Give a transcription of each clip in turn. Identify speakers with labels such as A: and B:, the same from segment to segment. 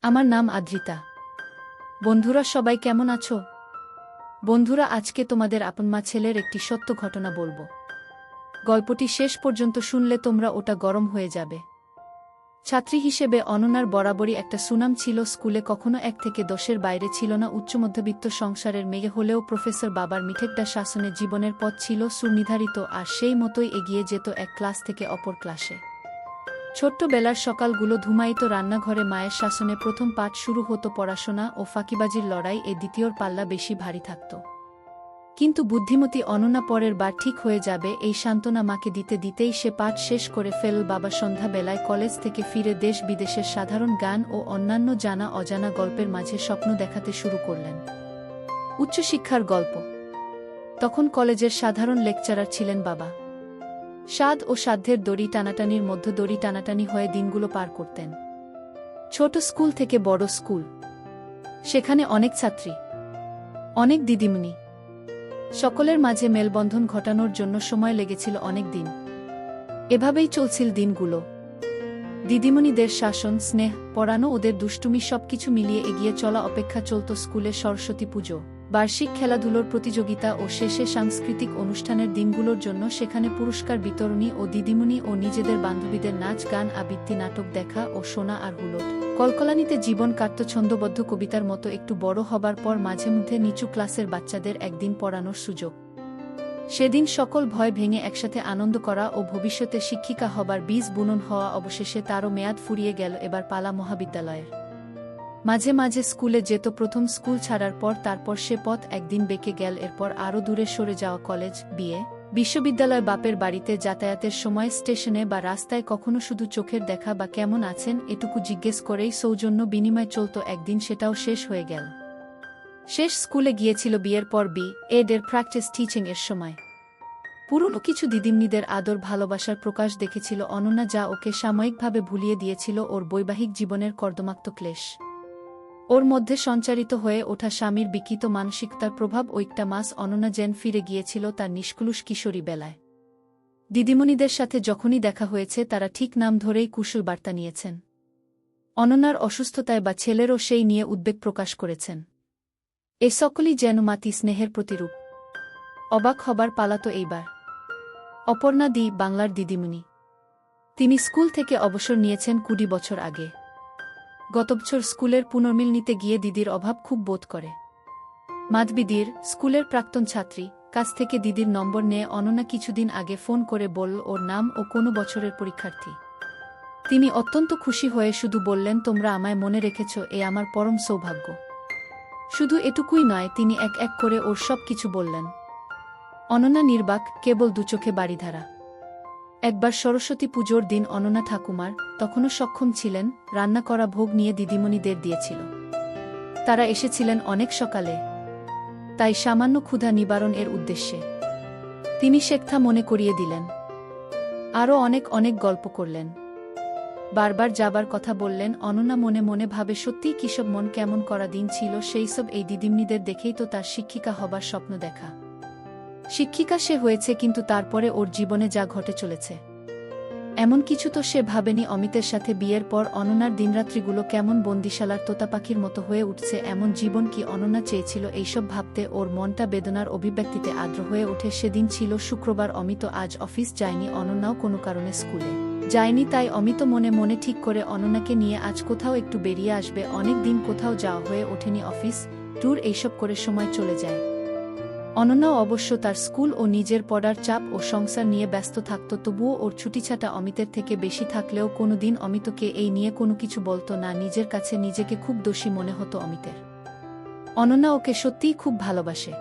A: আমার নাম আদ্রিতা। বন্ধুরা সবাই কেমন আছো? বন্ধুরা, আজকে তোমাদের আপনমা ছেলের একটি সত্য ঘটনা বলবো। গল্পটি শেষ পর্যন্ত শুনলে তোমরা ওটা গরম হয়ে যাবে। ছাত্রী হিসেবে অনন্যার বরাবরই একটা সুনাম ছিল। স্কুলে কখনো 1 থেকে 10-এর বাইরে ছিল না। উচ্চমধ্যবিত্ত সংসারের মেয়ে হলেও প্রফেসর বাবার মিঠেকটা শাসনে জীবনের পথ ছিল সুনির্ধারিত, আর সেই মতোই এগিয়ে যেত এক ক্লাস থেকে অপর ক্লাসে। ছোট্টবেলার সকালগুলো ধুমায়িত রান্নাঘরে মায়ের শাসনে প্রথম পাঠ শুরু হতো পড়াশোনা ও ফাঁকিবাজির লড়াই, দ্বিতীয়র পাল্লা বেশি ভারী থাকত। কিন্তু বুদ্ধিমতী অনন্যা পরের বার ঠিক হয়ে যাবে এই সান্ত্বনা মাকে দিতে দিতেই সে পাঠ শেষ করে ফেলল। বাবা সন্ধ্যাবেলায় কলেজ থেকে ফিরে দেশ বিদেশের সাধারণ গান ও অন্যান্য জানা অজানা গল্পের মাঝে স্বপ্ন দেখাতে শুরু করলেন। উচ্চশিক্ষার গল্প। তখন কলেজের সাধারণ লেকচারার ছিলেন বাবা। স্বাদ ও সাধ্যের দড়ি টানাটানির মধ্যে দড়ি টানাটানি হয়ে দিনগুলো পার করতেন। ছোট স্কুল থেকে বড় স্কুল, সেখানে অনেক ছাত্রী, অনেক দিদিমণি, সকলের মাঝে মেলবন্ধন ঘটানোর জন্য সময় লেগেছিল অনেক দিন। এভাবেই চলছিল দিনগুলো। দিদিমণিদের শাসন, স্নেহ, পড়ানো, ওদের দুষ্টুমি সবকিছু মিলিয়ে এগিয়ে চলা অপেক্ষা চলত স্কুলের সরস্বতী পুজো, বার্ষিক খেলাধুলোর প্রতিযোগিতা ও শেষে সাংস্কৃতিক অনুষ্ঠানের দিনগুলোর জন্য সেখানে পুরস্কার বিতরণী ও দিদিমণি ও নিজেদের বান্ধবীদের নাচ, গান, আবৃত্তি, নাটক দেখা ও শোনা আর হুলট কলকলানিতে জীবন কাটত ছন্দবদ্ধ কবিতার মতো। একটু বড় হবার পর মাঝে মধ্যে নিচু ক্লাসের বাচ্চাদের একদিন পড়ানোর সুযোগ। সেদিন সকল ভয় ভেঙে একসাথে আনন্দ করা ও ভবিষ্যতে শিক্ষিকা হবার বীজ বুনন হওয়া। অবশেষে তারও মেয়াদ ফুরিয়ে গেল। এবার পালা মহাবিদ্যালয়ের। মাঝে মাঝে স্কুলে যেত। প্রথম স্কুল ছাড়ার পর তারপর সে পথ একদিন বেঁকে গেল। এরপর আরও দূরে সরে যাওয়া কলেজ, বিয়ে, বিশ্ববিদ্যালয়, বাপের বাড়িতে যাতায়াতের সময় স্টেশনে বা রাস্তায় কখনো শুধু চোখের দেখা বা কেমন আছেন এটুকু জিজ্ঞেস করেই সৌজন্য বিনিময় চলত। একদিন সেটাও শেষ হয়ে গেল। শেষ স্কুলে গিয়েছিল বিয়ের পর এডের প্র্যাকটিস টিচিং এর সময়। পুরনো কিছু দিদিমণিদের আদর ভালোবাসার প্রকাশ দেখেছিল অনন্যা, যা ওকে সাময়িকভাবে ভুলিয়ে দিয়েছিল ওর বৈবাহিক জীবনের কর্দমাক্ত ক্লেশ। ওর মধ্যে সঞ্চারিত হয়ে ওঠা স্বামীর বিকৃত মানসিকতার প্রভাব। ওইটা মাস অনন্যা যেন ফিরে গিয়েছিল তার নিষ্কুলুষ কিশোরী বেলায়। দিদিমণিদের সাথে যখনই দেখা হয়েছে তারা ঠিক নাম ধরেই কুশল বার্তা নিয়েছেন। অনন্যার অসুস্থতায় বা ছেলেরও সেই নিয়ে উদ্বেগ প্রকাশ করেছেন। এ সকলই যেন মাতি স্নেহের প্রতিরূপ। অবাক হবার পালাতো এইবার। অপর্ণা দি, বাংলার দিদিমণি। তিনি স্কুল থেকে অবসর নিয়েছেন 20 বছর আগে। গত বছর স্কুলের পুনর্মিল নিতে গিয়ে দিদির অভাব খুব বোধ করে। মাধবীদির, স্কুলের প্রাক্তন ছাত্রী, কাছ থেকে দিদির নম্বর নিয়ে অনন্যা কিছুদিন আগে ফোন করে বলল ওর নাম ও কোনো বছরের পরীক্ষার্থী। তিনি অত্যন্ত খুশি হয়ে শুধু বললেন, তোমরা আমায় মনে রেখেছ, এ আমার পরম সৌভাগ্য। শুধু এটুকুই নয়, তিনি এক এক করে ওর সব কিছু বললেন। অনন্যা নির্বাক, কেবল দুচোখে বাড়িধারা। একবার সরস্বতী পুজোর দিন অনন্যা ঠাকুমার, তখনও সক্ষম ছিলেন, রান্না করা ভোগ নিয়ে দিদিমণিদের দিয়েছিল। তারা এসেছিলেন অনেক সকালে, তাই সামান্য ক্ষুধা নিবারণ এর উদ্দেশ্যে তিনি শেখথা মনে করিয়ে দিলেন। আরও অনেক অনেক গল্প করলেন, বারবার যাবার কথা বললেন। অনন্যা মনে মনে ভাবে, সত্যিই কিসব মন কেমন করা দিন ছিল সেইসব। এই দিদিমণিদের দেখেই তো তার শিক্ষিকা হবার স্বপ্ন দেখা। শিক্ষিকা সে হয়েছে, কিন্তু তারপরে ওর জীবনে যা ঘটে চলেছে, এমন কিছু তো সে ভাবেনি। অমিতের সাথে বিয়ের পর অনন্যার দিনরাত্রিগুলো কেমন বন্দিশালার তোতা পাখির মতো হয়ে উঠছে। এমন জীবন কি অনন্যা চেয়েছিল? এইসব ভাবতে ওর মনটা বেদনার অভিব্যক্তিতে আর্দ্র হয়ে ওঠে। সেদিন ছিল শুক্রবার। অমিত আজ অফিস যায়নি, অনন্যাও কোনো কারণে স্কুলে যায়নি। তাই অমিত মনে মনে ঠিক করে অনন্যাকে নিয়ে আজ কোথাও একটু বেরিয়ে আসবে। অনেক দিন কোথাও যাওয়া হয়ে ওঠেনি, অফিস ট্যুর এইসব করে সময় চলে যায়। অনন্যাও অবশ্য তার স্কুল ও নিজের পড়ার চাপ ও সংসার নিয়ে ব্যস্ত থাকত। তবুও ওর ছুটিছাটা অমিতের থেকে বেশি থাকলেও কোনোদিন অমিতকে এই নিয়ে কোনো কিছু বলত না। নিজের কাছে নিজেকে খুব দোষী মনে হতো অমিতের। অনন্যা ওকে সত্যিই খুব ভালোবাসে।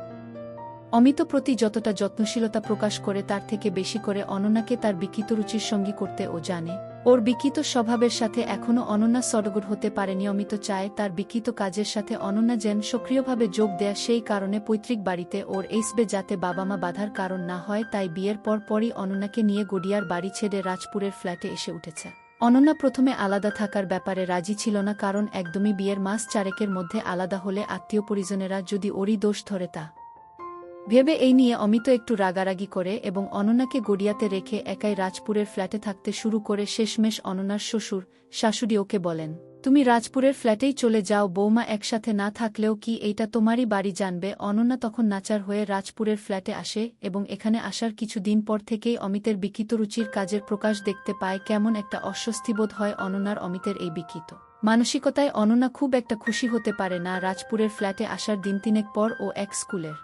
A: অমিত প্রতি যতটা যত্নশীলতা প্রকাশ করে তার থেকে বেশি করে অনন্যাকে তার বিকৃত রুচির সঙ্গী করতে ও জানে। ওর বিকৃত স্বভাবের সাথে এখনও অনন্যা সডগর হতে পারেনি। অমিত চায় তার বিকৃত কাজের সাথে অনন্যা যেন সক্রিয়ভাবে যোগ দেয়া। সেই কারণে পৈতৃক বাড়িতে ওর আসবে, যাতে বাবা মা বাধার কারণ না হয়। তাই বিয়ের পরই অনন্যাকে নিয়ে গড়িয়ার বাড়ি ছেড়ে রাজপুরের ফ্ল্যাটে এসে উঠেছে। অনন্যা প্রথমে আলাদা থাকার ব্যাপারে রাজি ছিল না, কারণ একদমই বিয়ের মাস চারেকের মধ্যে আলাদা হলে আত্মীয় পরিজনেরা যদি ওরই দোষ ধরে তা ভেবে এই নিয়ে অমিত একটু রাগারাগি করে এবং অনন্যাকে গড়িয়াতে রেখে একাই রাজপুরের ফ্ল্যাটে থাকতে শুরু করে। শেষমেশ অনন্যার শ্বশুর শাশুড়ি ওকে বলেন, তুমি রাজপুরের ফ্ল্যাটেই চলে যাও, বৌমা একসাথে না থাকলেও কি এইটা তোমারই বাড়ি জানবে। অনন্যা তখন নাচার হয়ে রাজপুরের ফ্ল্যাটে আসে এবং এখানে আসার কিছু দিন পর থেকেই অমিতের বিকৃত রুচির কাজের প্রকাশ দেখতে পায়। কেমন একটা অস্বস্তিবোধ হয় অনন্যার অমিতের এই বিকৃত মানসিকতায়। অনন্যা খুব একটা খুশি হতে পারে না রাজপুরের ফ্ল্যাটে আসার দিন তিনেক পর। ও এক স্কুলের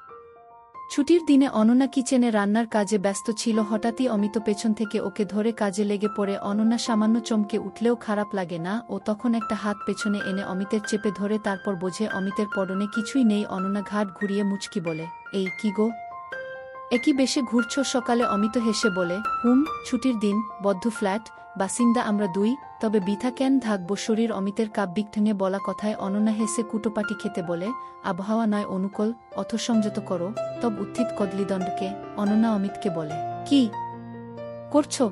A: ছুটির দিনে অনন্যা কিচেনে রান্নার কাজে ব্যস্ত ছিল। হঠাৎই অমিত পেছন থেকে ওকে ধরে কাজে লেগে পড়ে। অনন্যা সামান্য চমকে উঠলেও খারাপ লাগে না। ও তখন একটা হাত পেছনে এনে অমিতের চেপে ধরে, তারপর বোঝে অমিতের পরনে কিছুই নেই। অনন্যা ঘাট ঘুরিয়ে মুচকি বলে, এই কি গো, একই বেশে ঘুরছ সকালে? অমিত হেসে বলে, ছুটির দিন, বদ্ধ ফ্ল্যাট, বাসিন্দা আমরা দুই, তবে বৃথা কেন থাকব শরীর। অমিতের কাব্যিক ঠেঙে বলা কথায় অনন্যা হেসে কুটোপাটি খেতে বলে, আবহাওয়া নয় অনুকূল, অথসংযত করো তব উত্থিত কদলিদণ্ডকে। অনন্যা অমিতকে বলে, কি করছো?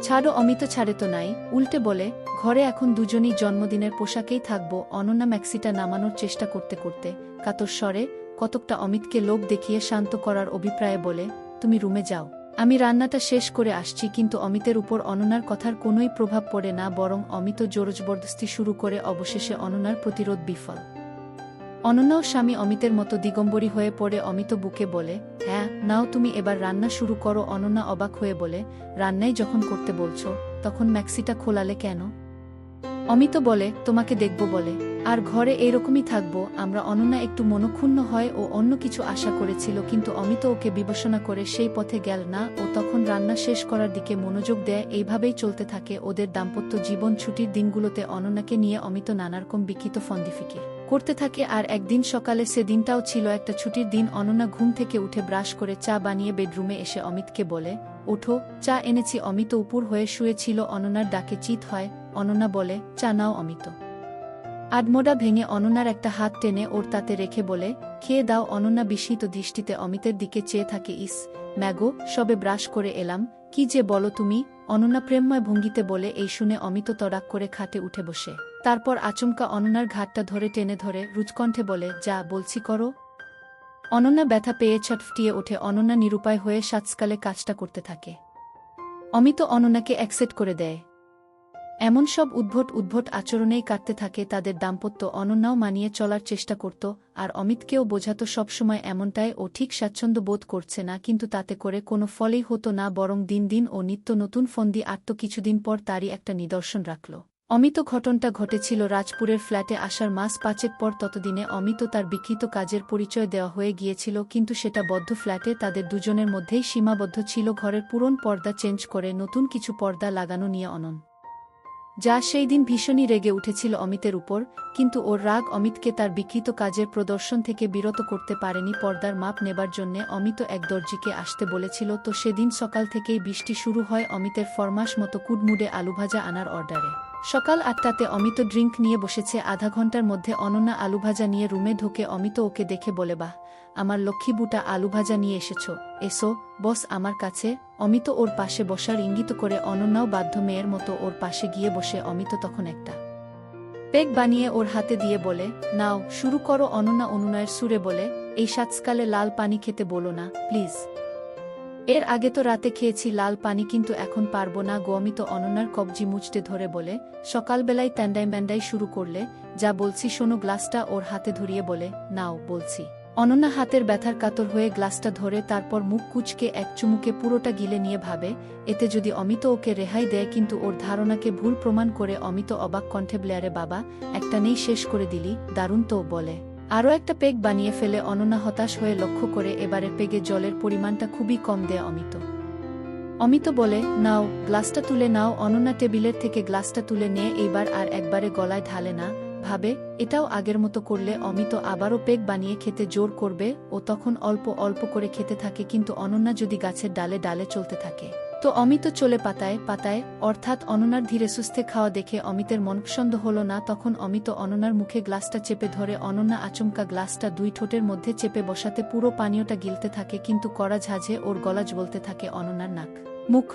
A: ছাড়ো। অমিত ছাড়ে তো নাই, উল্টে বলে, ঘরে এখন দুজনই জন্মদিনের পোশাকেই থাকবো। অনন্যা ম্যাক্সিটা নামানোর চেষ্টা করতে করতে কাতর স্বরে কতকটা অমিতকে লোভ দেখিয়ে শান্ত করার অভিপ্রায়ে বলে, তুমি রুমে যাও, আমি রান্নাটা শেষ করে আসছি। কিন্তু অমিতের উপর অনন্যার কথার কোনোই প্রভাব পড়ে না, বরং অমিত জোরজবরদস্তি শুরু করে। অবশেষে অনন্যার প্রতিরোধ বিফল। অনন্যাও স্বামী অমিতের মতো দিগম্বরী হয়ে পড়ে। অমিত বুকে বলে, হ্যাঁ নাও তুমি এবার রান্না শুরু করো। অনন্যা অবাক হয়ে বলে, রান্নাই যখন করতে বলছো তখন ম্যাক্সিটা খোলালে কেন? অমিত বলে, তোমাকে দেখব বলে। আর ঘরে এইরকমই থাকবো আমরা। অনন্যা একটু মনক্ষুণ্ণ হয়। ও অন্য কিছু আশা করেছিল, কিন্তু অমিত ওকে বিবেচনা করে সেই পথে গেল না। ও তখন রান্না শেষ করার দিকে মনোযোগ দেয়। এইভাবেই চলতে থাকে ওদের দাম্পত্য জীবন। ছুটির দিনগুলোতে অনন্যাকে নিয়ে অমিত নানারকম বিকৃত ফন্দিফিকির করতে থাকে। আর একদিন সকালে, সে দিনটাও ছিল একটা ছুটির দিন, অনন্যা ঘুম থেকে উঠে ব্রাশ করে চা বানিয়ে বেডরুমে এসে অমিতকে বলে, ওঠো, চা এনেছি। অমিত উপর হয়ে শুয়েছিল। অনন্যার ডাকে চিৎ হয়। অনন্যা বলে, চা নাও। অমিত আডমোডা ভেঙে অনন্যার একটা হাত টেনে ওর তাতে রেখে বলে, খেয়ে দাও। অনন্যা বিস্মিত দৃষ্টিতে অমিতের দিকে চেয়ে থাকে। ইস ম্যাগো, সবে ব্রাশ করে এলাম, কি যে বলো তুমি। অনন্যা প্রেমময় ভঙ্গিতে বলে। এই শুনে অমিত তড়াক করে খাটে উঠে বসে। তারপর আচমকা অনন্যার ঘাটটা ধরে টেনে ধরে রুচকণ্ঠে বলে, যা বলছি করো। অনন্যা ব্যথা পেয়ে ছটফটিয়ে ওঠে। অনন্যা নিরুপায় হয়ে সাতসকালে কাজটা করতে থাকে। অমিত অনন্যাকে অ্যাকসেপ্ট করে দেয়। এমন সব উদ্ভট উদ্ভট আচরণেই কাটতে থাকে তাদের দাম্পত্য। অনন্যাও মানিয়ে চলার চেষ্টা করত, আর অমিতকেও বোঝাতো সবসময় এমনটাই ও ঠিক স্বাচ্ছন্দ্য বোধ করছে না। কিন্তু তাতে করে কোনো ফলেই হতো না, বরং দিন দিন ও নিত্য নতুন ফন্দি আটত। কিছুদিন পর তারই একটা নিদর্শন রাখল অমিত। ঘটনটা ঘটেছিল রাজপুরের ফ্ল্যাটে আসার মাস পাঁচেক পর। ততদিনে অমিত তার বিকৃত কাজের পরিচয় দেওয়া হয়ে গিয়েছিল, কিন্তু সেটা বদ্ধ ফ্ল্যাটে তাদের দুজনের মধ্যেই সীমাবদ্ধ ছিল। ঘরের পুরন পর্দা চেঞ্জ করে নতুন কিছু পর্দা লাগানো নিয়ে অনন যা সেই দিন ভীষণই রেগে উঠেছিল অমিতের উপর। কিন্তু ওর রাগ অমিতকে তার বিকৃত কাজের প্রদর্শন থেকে বিরত করতে পারেনি। পর্দার মাপ নেবার জন্যে অমিত এক দর্জিকে আসতে বলেছিল, তো সেদিন সকাল থেকেই বৃষ্টি শুরু হয় অমিতের ফরমাস মতো কুডমুডে আলুভাজা আনার অর্ডারে। সকাল ৮টাতে অমিত ড্রিঙ্ক নিয়ে বসেছে। আধা ঘন্টার মধ্যে অনন্যা আলুভাজা নিয়ে রুমে ঢোকে। অমিত ওকে দেখে বলে, বাহ, আমার লক্ষ্মী বুটা আলুভাজা নিয়ে এসেছ, এসো বস আমার কাছে। অমিত ওর পাশে বসার ইঙ্গিত করে। অনন্যাও বাধ্য মেয়ের মতো ওর পাশে গিয়ে বসে। অমিত তখন একটা পেগ বানিয়ে ওর হাতে দিয়ে বলে, নাও শুরু করো। অনন্যা অনুনয়ের সুরে বলে, এই সাতসকালে লাল পানি খেতে বলো না প্লিজ। এর আগে তো রাতে খেয়েছি লাল পানি, কিন্তু এখন পারবো না গো। অমিত অনন্যার কবজি মুচড়ে ধরে বলে, সকালবেলায় ট্যান্ডাই ব্যান্ডাই শুরু করলে, যা বলছি শোনো। গ্লাসটা ওর হাতে ধরিয়ে বলে, নাও বলছি। অনন্যা হাতের ব্যথার কাতর হয়ে গ্লাসটা ধরে, তারপর মুখ কুঁচকে এক চুমুকে পুরোটা গিলে নিয়ে ভাবে, এতে যদি অমিত ওকে রেহাই দেয়। কিন্তু ওর ধারণাকে ভুল প্রমাণ করে অমিত অবাক কণ্ঠে বলে, আরে বাবা, একটা নেই শেষ করে দিলি, দারুণ তো। বলে আরও একটা পেগ বানিয়ে ফেলে। অনন্যা হতাশ হয়ে লক্ষ্য করে এবারের পেগে জলের পরিমাণটা খুবই কম দেয় অমিত। অমিত বলে, নাও গ্লাসটা তুলে নাও। অনন্যা টেবিলের থেকে গ্লাসটা তুলে নিয়ে এইবার আর একবারে গলায় ঢালে না, ভাবে এটাও আগের মতো করলে অমিত আবারও পেগ বানিয়ে খেতে জোর করবে। ও তখন অল্প অল্প করে খেতে থাকে। কিন্তু অনন্যা যদি গাছের ডালে ডালে চলতে থাকে, তো অমিত চলে পাতায় পাতায়। অর্থাৎ অনন্যার ধীরে সুস্থে খাওয়া দেখে অমিতের মনপসন্দ হল না। তখন অমিত অনন্যার মুখে গ্লাসটা চেপে ধরে। অনন্যা আচমকা গ্লাসটা দুই ঠোঁটের মধ্যে চেপে বসাতে পুরো পানীয়টা গিলতে থাকে, কিন্তু কড়া ঝাঁঝে ওর গলা জ্বলতে থাকে। অনন্যার নাক মুখ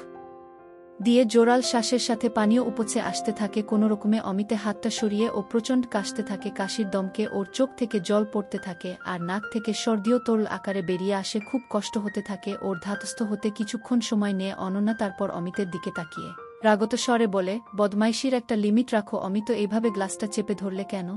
A: দিয়ে জোরাল শ্বাসের সাথে পানীয় উপচে আসতে থাকে। কোনোরকমে অমিতে হাতটা সরিয়ে ও প্রচণ্ড কাশতে থাকে। কাশির দমকে ওর চোখ থেকে জল পড়তে থাকে, আর নাক থেকে সর্দিও তরল আকারে বেরিয়ে আসে। খুব কষ্ট হতে থাকে ওর ধাতস্থ হতে। কিছুক্ষণ সময় নিয়ে অনন্যা তারপর অমিতের দিকে তাকিয়ে রাগত স্বরে বলে, বদমাইশির একটা লিমিট রাখো। অমিত এইভাবে গ্লাসটা চেপে ধরলে কেন?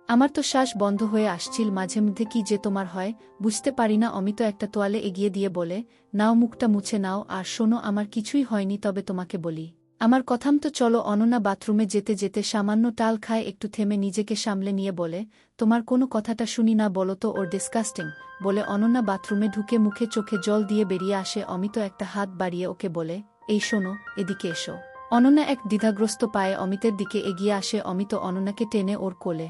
A: আমার তো শ্বাস বন্ধ হয়ে আসছিল মাঝে মধ্যে। কি যে তোমার হয় বুঝতে পারি না। অমিত একটা তোয়ালে এগিয়ে দিয়ে বলে, নাও, মুখটা মুছে নাও। আর শোনো, আমার কিছুই হয়নি, তবে তোমাকে বলি আমার কথাম তো। চলো। অনন্যা বাথরুমে যেতে যেতে সামান্য টাল খায়, একটু থেমে নিজেকে সামলে নিয়ে বলে, তোমার কোনো কথাটা শুনি না, বলো তো। ওর ডিসকাস্টিং বলে অনন্যা বাথরুমে ঢুকে মুখে চোখে জল দিয়ে বেরিয়ে আসে। অমিত একটা হাত বাড়িয়ে ওকে বলে, এই শোনো, এদিকে এসো। অনন্যা এক দ্বিধাগ্রস্ত পায়ে অমিতের দিকে এগিয়ে আসে। অমিত অনন্যাকে টেনে ওর কোলে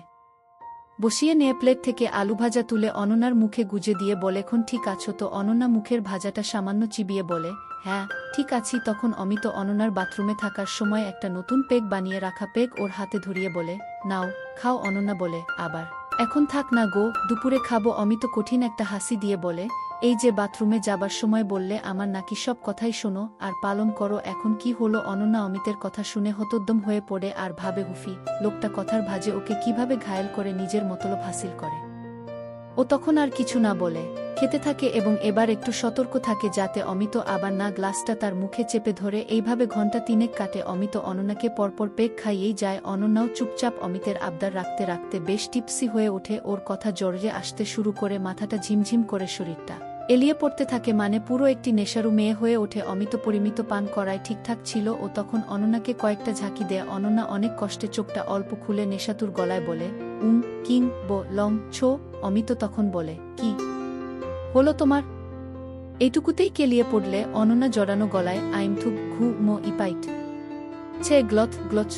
A: বসিয়ে নিয়ে প্লেট থেকে আলু ভাজা তুলে অনন্যার মুখে গুজে দিয়ে বলে, এখন ঠিক আছো তো? অনন্যা মুখের ভাজাটা সামান্য চিবিয়ে বলে, হ্যাঁ ঠিক আছি। তখন অমিত অনন্যার বাথরুমে থাকার সময় একটা নতুন পেগ বানিয়ে রাখা পেগ ওর হাতে ধরিয়ে বলে, নাও খাও। অনন্যা বলে, আবার? এখন থাক না গো, দুপুরে খাবো। অমিত কঠিন একটা হাসি দিয়ে বলে, এই যে বাথরুমে যাবার সময় বললে আমার নাকি সব কথাই শোনো আর পালন করো, এখন কি হলো? অনন্যা অমিতের কথা শুনে হতোদ্যম হয়ে পড়ে আর ভাবে, হুফি, লোকটা কথার ভাজে ওকে কিভাবে ঘায়েল করে নিজের মতলব হাসিল করে। ও তখন আর কিছু না বলে খেতে থাকে এবং এবার একটু সতর্ক থাকে যাতে অমিত আবার না গ্লাসটা তার মুখে চেপে ধরে। এইভাবে ঘণ্টা তিনেক কাটে। অমিত অনন্যাকে পরপর পেগ খাইয়েই যায়। অনন্যাও চুপচাপ অমিতের আবদার রাখতে রাখতে বেশ টিপসি হয়ে ওঠে। ওর কথা জোরে আসতে শুরু করে, মাথাটা ঝিমঝিম করে, শরীরটা এলিয়ে পড়তে থাকে, মানে পুরো একটি নেশারু মেয়ে হয়ে ওঠে। অমিত পরিমিত পান করায় ঠিকঠাক ছিল। ও তখন অনন্যাকে কয়েকটা ঝাঁকি দেয়। অনন্যা অনেক কষ্টে চোখটা অল্প খুলে নেশাতুর গলায় বলে, কিং বো লং ছো। অমিত তখন বলে, কি হলো তোমার? এইটুকুতেই কেলিয়ে পড়লে? অনন্যা জড়ানো গলায়, আইম থুক ঘু মো ইপাইট ছে গ্লথ গ্লচ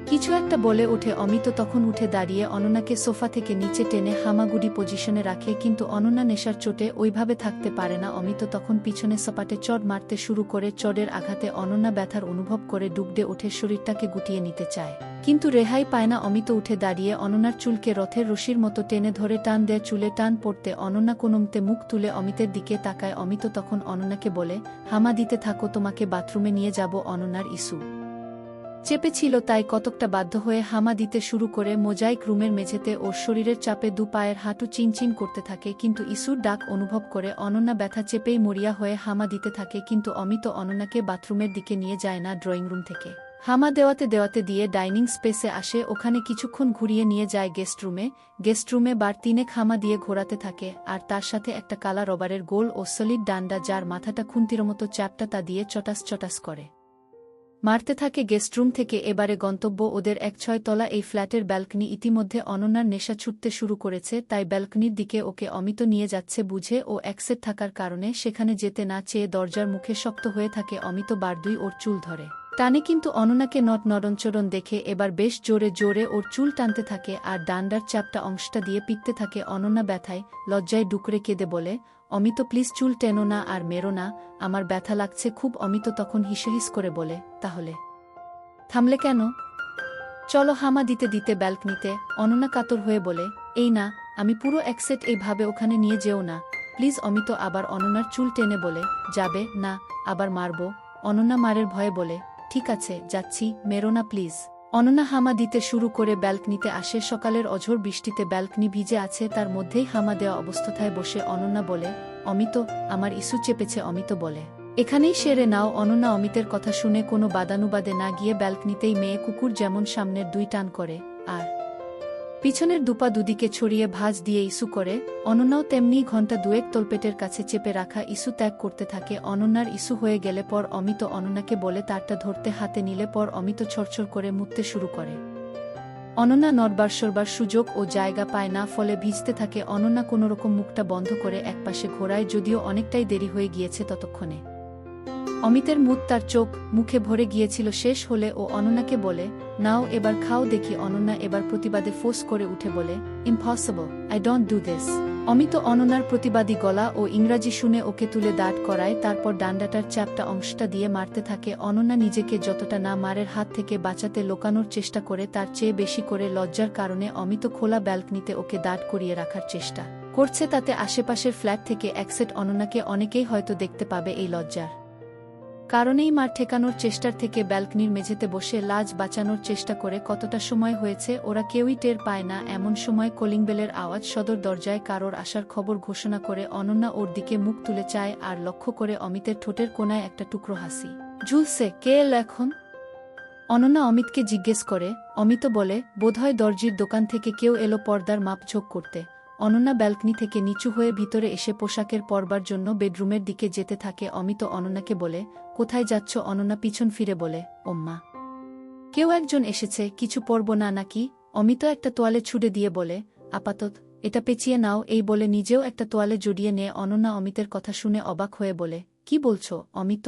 A: কিছু একটা বলে ওঠে। অমিত তখন উঠে দাঁড়িয়ে অনন্যাকে সোফা থেকে নিচে টেনে হামাগুড়ি পজিশনে রাখে, কিন্তু অনন্যা নেশার চোটে ওইভাবে থাকতে পারে না। অমিত তখন পিছনে সপাটে চড় মারতে শুরু করে। চড়ের আঘাতে অনন্যা ব্যথার অনুভব করে ডুবডে ওঠে, শরীরটাকে গুটিয়ে নিতে চায়, কিন্তু রেহাই পায় না। অমিত উঠে দাঁড়িয়ে অনন্যার চুলকে রথের রশির মতো টেনে ধরে টান দেয়। চুলে টান পড়তে অনন্যা কোনোমতে মুখ তুলে অমিতের দিকে তাকায়। অমিত তখন অনন্যাকে বলে, হামা দিতে থাকো, তোমাকে বাথরুমে নিয়ে যাব। অনন্যার ইস্যু চেপেছিল, তাই কতকটা বাধ্য হয়ে হামা দিতে শুরু করে। মোজাইক রুমের মেঝেতে ওর শরীরের চাপে দু পায়ের হাঁটু চিনচিন করতে থাকে, কিন্তু ইস্যুর ডাক অনুভব করে অনন্যা ব্যথা চেপেই মরিয়া হয়ে হামা দিতে থাকে। কিন্তু অমিত অনন্যাকে বাথরুমের দিকে নিয়ে যায় না, ড্রয়িং রুম থেকে হামা দেওয়াতে দেওয়াতে দিয়ে ডাইনিং স্পেসে আসে। ওখানে কিছুক্ষণ ঘুরিয়ে নিয়ে যায় গেস্ট রুমে বার তিনেক হামা দিয়ে ঘোরাতে থাকে, আর তার সাথে একটা কালা রবারের গোল ও সলিড ডান্ডা যার মাথাটা খুন্তির মতো চ্যাপটা, তা দিয়ে চটাস চটাস করে মারতে থাকে। গেস্টরুম থেকে এবারে গন্তব্য ওদের ১-৬ তলা এই ফ্ল্যাটের ব্যালকনি। ইতিমধ্যে অনন্যার নেশা ছুটতে শুরু করেছে, তাই ব্যালকনির দিকে ওকে অমিত নিয়ে যাচ্ছে বুঝে ও একসেট থাকার কারণে সেখানে যেতে না চেয়ে দরজার মুখে শক্ত হয়ে থাকে। অমিত বারদুই ওর চুল ধরে টানে, কিন্তু অনন্যাকে নড়নচড়ন দেখে এবার বেশ জোরে জোরে ওর চুল টানতে থাকে আর ডান্ডার চাপটা অংশটা দিয়ে পিটতে থাকে। অনন্যা ব্যথায় লজ্জায় ডুকরে কেঁদে বলে, অমিত প্লিজ চুল টেনো না আর মেরো না, আমার ব্যথা লাগছে খুব। অমিত তখন হিসহিস করে বলে, তাহলে থামলে কেন? চলো হামা দিতে দিতে ব্যালকনিতে। অনন্যা কাতর হয়ে বলে, এই না, আমি পুরো একসেট, এইভাবে ওখানে নিয়ে যেও না প্লিজ। অমিত আবার অনন্যার চুল টেনে বলে, যাবে না, আবার মারব। অনন্যা মারের ভয়ে বলে, ঠিক আছে যাচ্ছি, মেরো না প্লিজ। অনন্যা হামা দিতে শুরু করে ব্যালকনিতে আসে। সকালের অঝোর বৃষ্টিতে ব্যালকনি ভিজে আছে, তার মধ্যেই হামা দেওয়া অবস্থায় বসে অনন্যা বলে, অমিত আমার ইস্যু চেপেছে। অমিত বলে, এখানেই সেরে নাও। অনন্যা অমিতের কথা শুনে কোনো বাদানুবাদে না গিয়ে ব্যালকনিতেই মেয়ে কুকুর যেমন সামনের 2 টান করে আর পিছনের দুপা দুদিকে ছড়িয়ে ভাঁজ দিয়ে ইস্যু করে, অনন্যাও তেমনি ঘণ্টা 2 তলপেটের কাছে চেপে রাখা ইস্যু ত্যাগ করতে থাকে। অনন্যার ইস্যু হয়ে গেলে পর অমিত অনন্যাকে বলে তারটা ধরতে, হাতে নিলে পর অমিত ছড়ছড় করে মুততে শুরু করে। অনন্যা নড়বার সরবার সুযোগ ও জায়গা পায় না, ফলে ভিজতে থাকে। অনন্যা কোনোরকম মুখটা বন্ধ করে একপাশে ঘোরায়, যদিও অনেকটাই দেরি হয়ে গিয়েছে ততক্ষণে। অমিতের মুখ তার চোখ মুখে ভরে গিয়েছিল। শেষ হলে ও অনন্যাকে বলে, নাও এবার খাও দেখি। অনন্যা এবার প্রতিবাদে ফোর্স করে উঠে বলে, impossible, I don't do this. Amit অনন্যার প্রতিবাদী গলা ও ইংরাজি শুনে ওকে তুলে দাঁড় করায়, তারপর ডান্ডাটার চ্যাপটা অংশটা দিয়ে মারতে থাকে। অনন্যা নিজেকে যতটা না মারের হাত থেকে বাঁচাতে লোকানোর চেষ্টা করে, তার চেয়ে বেশি করে লজ্জার কারণে অমিত খোলা ব্যালকনিতে ওকে দাঁড় করিয়ে রাখার চেষ্টা করছে, তাতে আশেপাশের ফ্ল্যাট থেকে একসেট অনন্যাকে অনেকেই হয়তো দেখতে পাবে। এই লজ্জার কারণেই মার ঠেকানোর চেষ্টার থেকে ব্যালকনির মেঝেতে বসে লাজ বাঁচানোর চেষ্টা করে। কতটা সময় হয়েছে ওরা কেউই টের পায় না। এমন সময় কলিং বেলের আওয়াজ, সদর দরজায় কারোর আসার খবর ঘোষণা করে। অনন্যা ওর দিকে মুখ তুলে চায় আর লক্ষ্য করে অমিতের ঠোঁটের কোণায় একটা টুকরো হাসি। ঝুলছে, কে এলো এখন? অনন্যা অমিতকে জিজ্ঞেস করে। অমিত বলে, বোধহয় দর্জির দোকান থেকে কেউ এলো পর্দার মাপঝোঁক করতে। অনন্যা ব্যালকনি থেকে নিচু হয়ে ভিতরে এসে পোশাকের পরবার জন্য বেডরুমের দিকে যেতে থাকে। অমিত অনন্যাকে বলে, কোথায় যাচ্ছ? অনন্যা পিছন ফিরে বলে, ওম্মা, কেউ একজন এসেছে, কিছু পরব না নাকি? অমিত একটা তোয়ালে ছুড়ে দিয়ে বলে, আপাতত এটা পেঁচিয়ে নাও। এই বলে নিজেও একটা তোয়ালে জড়িয়ে নেয়। অনন্যা অমিতের কথা শুনে অবাক হয়ে বলে, কি বলছো অমিত?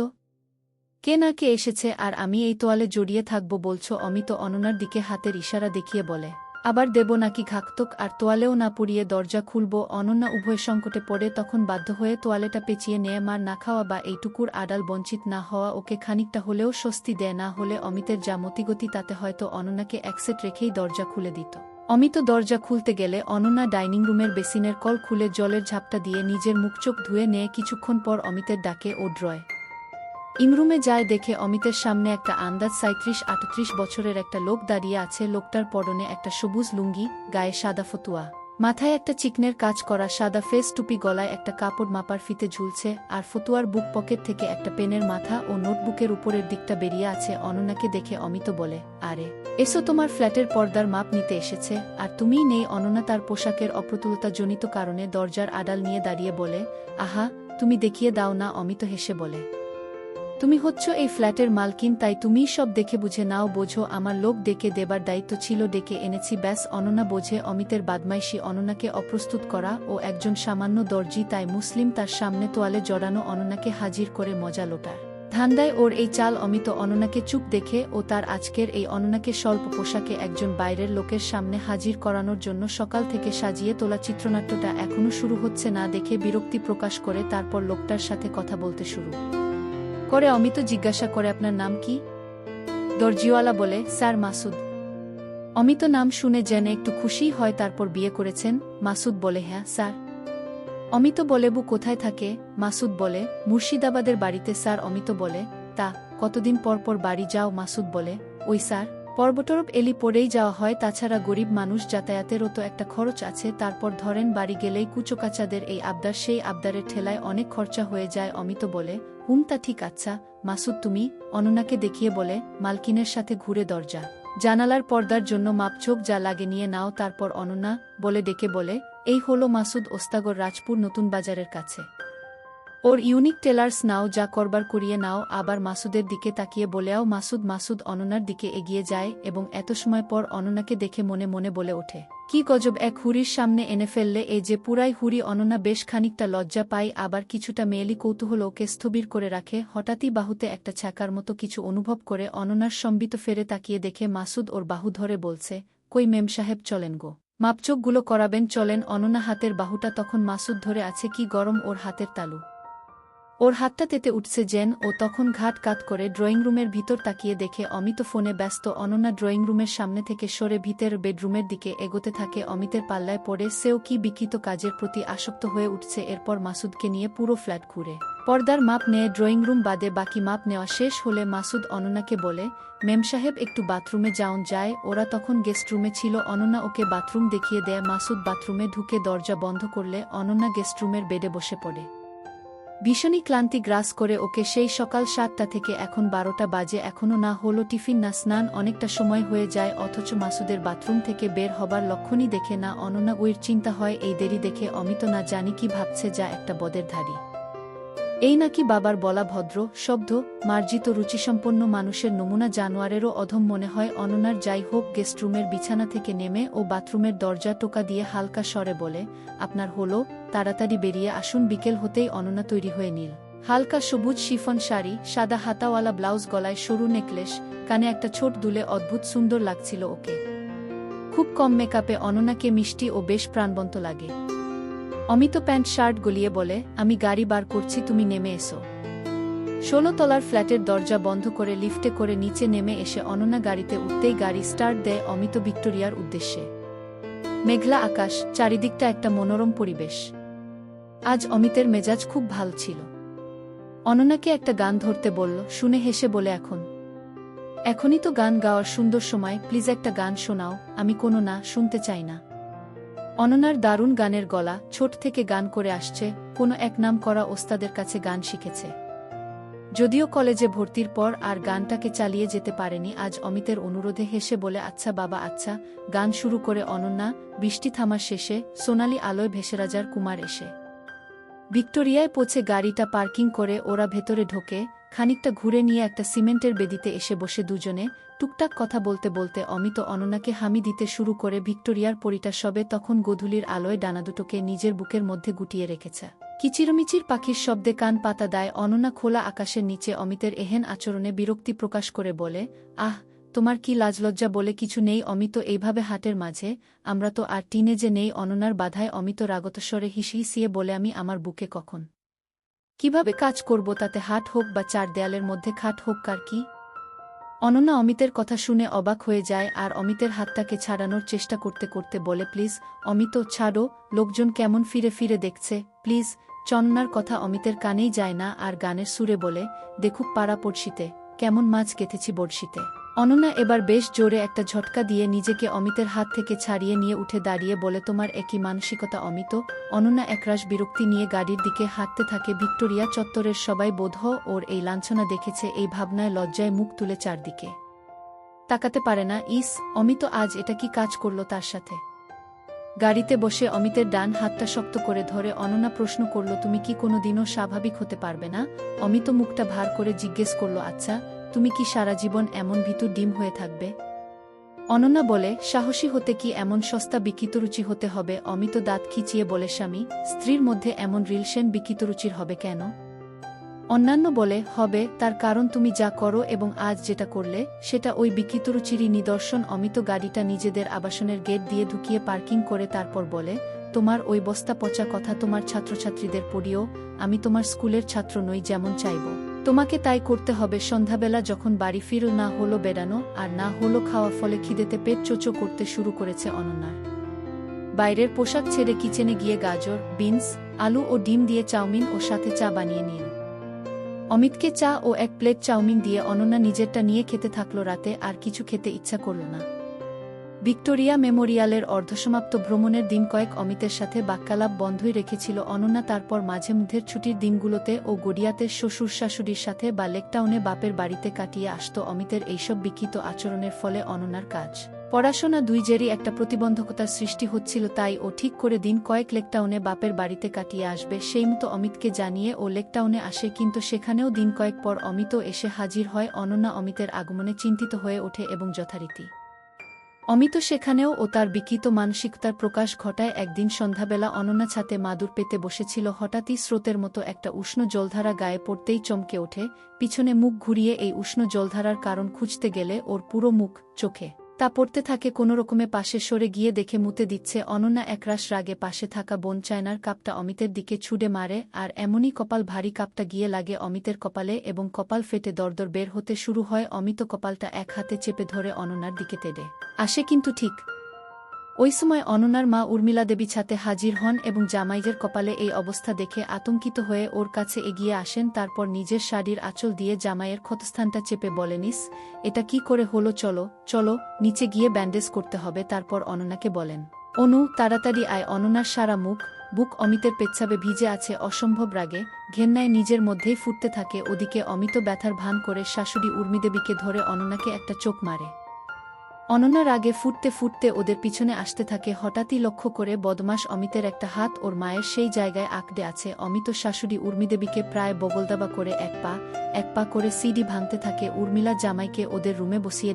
A: কে না কে এসেছে আর আমি এই তোয়ালে জড়িয়ে থাকব বলছো? অমিত অনন্যার দিকে হাতের ইশারা দেখিয়ে বলে, আবার দেব নাকি ঘাকতক? আর তোয়ালেও না পুড়িয়ে দরজা খুলব? অনন্যা উভয় সংকটে পড়ে তখন বাধ্য হয়ে তোয়ালেটা পেঁচিয়ে নেয়। মার না খাওয়া বা এইটুকুর আড়াল বঞ্চিত না হওয়া ওকে খানিকটা হলেও স্বস্তি দেয়। না হলে অমিতের যা মতিগতি তাতে হয়তো অনন্যাকে একসেট রেখেই দরজা খুলে দিত। অমিত দরজা খুলতে গেলে অনন্যা ডাইনিং রুমের বেসিনের কল খুলে জলের ঝাপটা দিয়ে নিজের মুখ চোখ ধুয়ে নেয়। কিছুক্ষণ পর অমিতের ডাকে ও ড্রয় ইমরুমে যায়। দেখে অমিতের সামনে একটা আন্দাজ ৩৭-৩৮ বছরের একটা লোক দাঁড়িয়ে আছে। লোকটার পরনে একটা সবুজ লুঙ্গি, গায়ে সাদা ফতুয়া, মাথায় একটা চিকনের কাজ করা সাদা ফেস টুপি, গলায় একটা কাপড় মাপার ফিতে ঝুলছে, আর ফতুয়ার বুক পকেট থেকে একটা পেনের মাথা ও নোটবুকের উপরের দিকটা বেরিয়ে আছে। অনন্যাকে দেখে অমিত বলে, আরে এসো, তোমার ফ্ল্যাটের পর্দার মাপ নিতে এসেছে। আর তুমিই নেই? অনন্যা তার পোশাকের অপ্রতুলতাজনিত কারণে দরজার আড়াল নিয়ে দাঁড়িয়ে বলে, আহা, তুমি দেখিয়ে দাও না। অমিত হেসে বলে, তুমি হচ্ছ এই ফ্ল্যাটের মালকিন, তাই তুমিই সব দেখে বুঝে নাও। বোঝো, আমার লোক ডেকে দেবার দায়িত্ব ছিল, ডেকে এনেছি ব্যাস। অনন্যা বোঝে অমিতের বাদমাইশি। অনন্যাকে অপ্রস্তুত করা। ও একজন সামান্য দর্জি, তাই মুসলিম। তার সামনে তোয়ালে জড়ানো অনন্যাকে হাজির করে মজা লোটার ধান্দায় ওর এই চাল। অমিত অনন্যাকে চুপ দেখে ও তার আজকের এই অনন্যাকে স্বল্প পোশাকে একজন বাইরের লোকের সামনে হাজির করানোর জন্য সকাল থেকে সাজিয়ে তোলা চিত্রনাট্যটা এখনও শুরু হচ্ছে না দেখে বিরক্তি প্রকাশ করে তারপর লোকটার সাথে কথা বলতে শুরু করে। অমিত জিজ্ঞাসা করে, আপনার নাম কি? দর্জিওয়ালা বলে, স্যার মাসুদ। অমিত নাম শুনে জেনে একটু খুশি হয়। তারপর বিয়ে করেছেন? মাসুদ বলে, হ্যাঁ স্যার। অমিত বলে, বউ কোথায় থাকে? মাসুদ বলে, মুর্শিদাবাদের বাড়িতে স্যার। অমিত বলে, তা কতদিন পর পর বাড়ি যাও? মাসুদ বলে, ওই স্যার, পর্বতরূপ এলি পরেই যাওয়া হয়, তাছাড়া গরিব মানুষ, যাতায়াতেরও তো একটা খরচ আছে। তারপর ধরেন বাড়ি গেলেই কুচোকাচাদের এই আবদার সেই আবদারের ঠেলায় অনেক খরচা হয়ে যায়। অমিত বলে, তা ঠিক। আচ্ছা মাসুদ, তুমি? অনন্যাকে দেখিয়ে বলে, মালকিনের সাথে ঘুরে দরজা জানালার পর্দার জন্য মাপঝোঁক যা লাগে নিয়ে নাও। তারপর অনন্যা বলে ডেকে বলে, এই হলো মাসুদ, ওস্তাগর, রাজপুর নতুন বাজারের কাছে। ওর ইউনিক টেলার্স নাও, যা করবার করিয়ে নাও। আবার মাসুদের দিকে তাকিয়ে বলেও মাসুদ। মাসুদ অনন্যার দিকে এগিয়ে যায় এবং এত সময় পর অনন্যাকে দেখে মনে মনে বলে ওঠে, কি গজব, এক হুরির সামনে এনে ফেললে এ যে পুরাই হুরি। অনন্যা বেশ খানিকটা লজ্জা পায়, আবার কিছুটা মেয়েলি কৌতূহল ওকে স্থবির করে রাখে। হঠাৎই বাহুতে একটা ছ্যাঁকার মতো কিছু অনুভব করে অনন্যার সম্বিত ফেরে তাকিয়ে দেখে মাসুদ ওর বাহু ধরে বলছে, কই মেম সাহেব, চলেন গো, মাপচোকগুলো করাবেন, চলেন। অনন্যা হাতের বাহুটা তখন মাসুদ ধরে আছে, কি গরম ওর হাতের তালু, ওর হাতটা তেতে উঠছে যেন। ও তখন ঘাট কাত করে ড্রয়িং রুমের ভিতর তাকিয়ে দেখে অমিত ফোনে ব্যস্ত। অনন্যা ড্রয়িং রুমের সামনে থেকে সরে ভিতর বেডরুমের দিকে এগোতে থাকে। অমিতের পাল্লায় পড়ে সেও কি বিকৃত কাজের প্রতি আসক্ত হয়ে উঠছে। এরপর মাসুদকে নিয়ে পুরো ফ্ল্যাট ঘুরে পর্দার মাপ নেয়। ড্রয়িং রুম বাদে বাকি মাপ নেওয়া শেষ হলে মাসুদ অনন্যাকে বলে, মেম সাহেব একটু বাথরুমে যাওন যায়। ওরা তখন গেস্ট রুমে ছিল। অনন্যা ওকে বাথরুম দেখিয়ে দেয়। মাসুদ বাথরুমে ঢুকে দরজা বন্ধ করলে অনন্যা গেস্ট রুমের বেডে বসে পড়ে। ভীষণই ক্লান্তি গ্রাস করে ওকে। সেই সকাল ৭টা থেকে এখন ১২টা বাজে, এখনও না হলো টিফিন না স্নান। অনেকটা সময় হয়ে যায়, অথচ মাসুদের বাথরুম থেকে বের হবার লক্ষণই দেখে না অনন্যা। ওর চিন্তা হয় এই দেরি দেখে অমিত না জানি কি ভাবছে, যা একটা বদের ধারী। এই নাকি বাবার বলা ভদ্র শব্দ, মার্জিত রুচিসম্পন্ন মানুষের নমুনা, জানোয়ারেরও অধম মনে হয় অনন্যার। যাই হোক, গেস্টরুমের বিছানা থেকে নেমে ও বাথরুমের দরজা টোকা দিয়ে হালকা স্বরে বলে, আপনার হলো, তাড়াতাড়ি বেরিয়ে আসুন। বিকেল হতেই অনন্যা তৈরি হয়ে নিল। হালকা সবুজ শিফন শাড়ি, সাদা হাতাওয়ালা ব্লাউজ, গলায় সরু নেকলেস, কানে একটা ছোট দুলে, অদ্ভুত সুন্দর লাগছিল ওকে। খুব কম মেকআপে অনন্যাকে মিষ্টি ও বেশ প্রাণবন্ত লাগে। অমিত প্যান্ট শার্ট গলিয়ে বলে, আমি গাড়ি বার করছি, তুমি নেমে এসো। ১৬ তলার ফ্ল্যাটের দরজা বন্ধ করে লিফটে করে নিচে নেমে এসে অনন্যা গাড়িতে উঠতেই গাড়ি স্টার্ট দেয় অমিত ভিক্টোরিয়ার উদ্দেশ্যে। মেঘলা আকাশ, চারিদিকটা একটা মনোরম পরিবেশ। আজ অমিতের মেজাজ খুব ভাল ছিল। অনন্যাকে একটা গান ধরতে বলল, শুনে হেসে বলে, এখনই তো গান গাওয়ার সুন্দর সময়, প্লিজ একটা গান শোনাও। আমি কোনো না শুনতে চাই না। অনন্যার দারুণ গানের গলা, ছোট থেকে গান করে আসছে, কোনো এক নাম করা ওস্তাদের কাছে গান শিখেছে। যদিও কলেজে ভর্তির পর আর গানটাকে চালিয়ে যেতে পারেনি, আজ অমিতের অনুরোধে হেসে বলে আচ্ছা বাবা আচ্ছা গান শুরু করে অনন্যা। বৃষ্টি থামার শেষে সোনালি আলোয় ভেসে রাজার কুমার এসে ভিক্টোরিয়ায় পৌঁছে গাড়িটা পার্কিং করে ওরা ভেতরে ঢোকে। খানিকটা ঘুরে নিয়ে একটা সিমেন্টের বেদিতে এসে বসে দুজনে টুকটাক কথা বলতে বলতে অমিত অনন্যাকে হামি দিতে শুরু করে। ভিক্টোরিয়ার পরিটা সবে তখন গোধূলির আলোয় ডানা দুটোকে নিজের বুকের মধ্যে গুটিয়ে রেখেছে। কিচিরমিচির পাখির শব্দে কান পাতা দেয় অনন্যা। খোলা আকাশের নিচে অমিতের এহেন আচরণে বিরক্তি প্রকাশ করে বলে, আহ তোমার কি লাজলজ্জা বলে কিছু নেই? অমিত এইভাবে হাটের মাঝে, আমরা তো আর টিনেজে নেই। অনন্যার বাধায় অমিত রাগতস্বরে হিসিয়ে বলে, আমি আমার বুকে কখন কিভাবে কাজ করব, তাতে হাট হোক বা চার দেয়ালের মধ্যে খাট হোক কার কি? অনন্যা অমিতের কথা শুনে অবাক হয়ে যায় আর অমিতের হাতটাকে ছাড়ানোর চেষ্টা করতে করতে বলে, প্লিজ অমিত ছাড়ো, লোকজন কেমন ফিরে ফিরে দেখছে প্লিজ। চন্নার কথা অমিতের কানেই যায় না আর গানের সুরে বলে, দেখুক পাড়া পড়শিতে কেমন মাছ গেঁথেছি বড়শিতে। অনন্যা এবার বেশ জোরে একটা ঝটকা দিয়ে নিজেকে অমিতের হাত থেকে ছাড়িয়ে নিয়ে উঠে দাঁড়িয়ে বলে, তোমার একই মানসিকতা অমিত? অনন্যা একরাশ বিরক্তি নিয়ে গাড়ির দিকে হাঁটতে থাকে। ভিক্টোরিয়া চত্বরের সবাই বোধহয় ওর এই লাঞ্ছনা দেখেছে। এই ভাবনায় লজ্জায় মুখ তুলে চারদিকে তাকাতে পারে না। ইস, অমিত আজ এটা কি কাজ করল তার সাথে? গাড়িতে বসে অমিতের ডান হাতটা শক্ত করে ধরে অনন্যা প্রশ্ন করল, তুমি কি কোনোদিনও স্বাভাবিক হতে পারবে না? অমিত মুখটা ভার করে জিজ্ঞেস করল, আচ্ছা তুমি কি সারা জীবন এমন ভীতু ডিম হয়ে থাকবে? অনন্যা বলে, সাহসী হতে কি এমন সস্তা বিকৃতরুচি হতে হবে? অমিত দাঁত খিচিয়ে বলে, স্বামী স্ত্রীর মধ্যে এমন রিলেশন বিকৃতরুচির হবে কেন? অন্যান্য বলে, হবে, তার কারণ তুমি যা করো এবং আজ যেটা করলে সেটা ওই বিকৃতরুচিরই নিদর্শন। অমিত গাড়িটা নিজেদের আবাসনের গেট দিয়ে ঢুকিয়ে পার্কিং করে তারপর বলে, তোমার ওই বস্তা পচা কথা তোমার ছাত্রছাত্রীদের পড়িও। আমি তোমার স্কুলের ছাত্র নই, যেমন চাইব তোমাকে তাই করতে হবে। সন্ধ্যাবেলা যখন বাড়ি ফিরো, না হলো বেড়ানো আর না হলো খাওয়া, ফলে খিদেতে পেট চোচো করতে শুরু করেছে অনন্যার। বাইরের পোশাক ছেড়ে কিচেনে গিয়ে গাজর, বিনস, আলু ও ডিম দিয়ে চাউমিন ও সাথে চা বানিয়ে নিল। অমিতকে চা ও এক প্লেট চাউমিন দিয়ে অনন্যা নিজেরটা নিয়ে খেতে থাকল। রাতে আর কিছু খেতে ইচ্ছা করল না। ভিক্টোরিয়া মেমোরিয়ালের অর্ধসমাপ্ত ভ্রমণের দিন কয়েক অমিতের সাথে বাক্যালাপ বন্ধই রেখেছিল অনন্যা। তারপর মাঝে মধ্যে ছুটির দিনগুলোতে ও গড়িয়াতে শ্বশুর শাশুড়ির সাথে বা লেকটাউনে বাপের বাড়িতে কাটিয়ে আসত। অমিতের এইসব বিকৃত আচরণের ফলে অনন্যার কাজ পড়াশোনা দুইজেরই একটা প্রতিবন্ধকতার সৃষ্টি হচ্ছিল। তাই ও ঠিক করে দিন কয়েক লেকটাউনে বাপের বাড়িতে কাটিয়ে আসবে। সেই মতো অমিতকে জানিয়ে ও লেকটাউনে আসে, কিন্তু সেখানেও দিন কয়েক পর অমিতও এসে হাজির হয়। অনন্যা অমিতের আগমনে চিন্তিত হয়ে ওঠে এবং যথারীতি অমিত সেখানেও ও তার বিকৃত মানসিকতার প্রকাশ ঘটায়। একদিন সন্ধ্যাবেলা অনন্যা ছাতে মাদুর পেতে বসেছিল। হঠাৎই স্রোতের মতো একটা উষ্ণ জলধারা গায়ে পড়তেই চমকে ওঠে। পিছনে মুখ ঘুরিয়ে এই উষ্ণ জলধারার কারণ খুঁজতে গেলে ওর পুরো মুখ চোখে তা পড়তে থাকে। কোনোরকমে পাশে সরে গিয়ে দেখে মুতে দিচ্ছে। অনন্যা একরাশ রাগে পাশে থাকা বোন চায়নার কাপটা অমিতের দিকে ছুড়ে মারে আর এমনই কপাল ভারী কাপটা গিয়ে লাগে অমিতের কপালে এবং কপাল ফেটে দরদর বের হতে শুরু হয়। অমিত কপালটা এক হাতে চেপে ধরে অনন্যার দিকে তেড়ে আসে, কিন্তু ঠিক ওই সময় অনন্যার মা উর্মিলা দেবী ছাতে হাজির হন এবং জামাইয়ের কপালে এই অবস্থা দেখে আতঙ্কিত হয়ে ওর কাছে এগিয়ে আসেন। তারপর নিজের শাড়ির আঁচল দিয়ে জামাইয়ের ক্ষতস্থানটা চেপে বলেনিস, এটা কি করে হলো? চলো চলো নিচে গিয়ে ব্যান্ডেজ করতে হবে। তারপর অনন্যাকে বলেন, অনু তাড়াতাড়ি আয়। অনন্যার সারা বুক অমিতের পেচ্ছাবে ভিজে আছে। অসম্ভব রাগে ঘেন্নায় নিজের মধ্যেই ফুটতে থাকে। ওদিকে অমিত ব্যথার ভান করে শাশুড়ি উর্মিদেবীকে ধরে অনন্যাকে একটা চোখ মারে। অনন্যা রাগে ফুটতে ফুটতে ওদের পিছনে আসতে থাকে। হঠাৎই লক্ষ্য করে বদমাশ অমিতের একটা হাত ওর মায়ের সেই জায়গায় আঁকড়ে আছে। অমিত শাশুড়ি উর্মিদেবীকে প্রায় বগলদাবা করে এক পা করে সিডি ভাঙতে থাকে। উর্মিলা জামাইকে ওদের রুমে বসিয়ে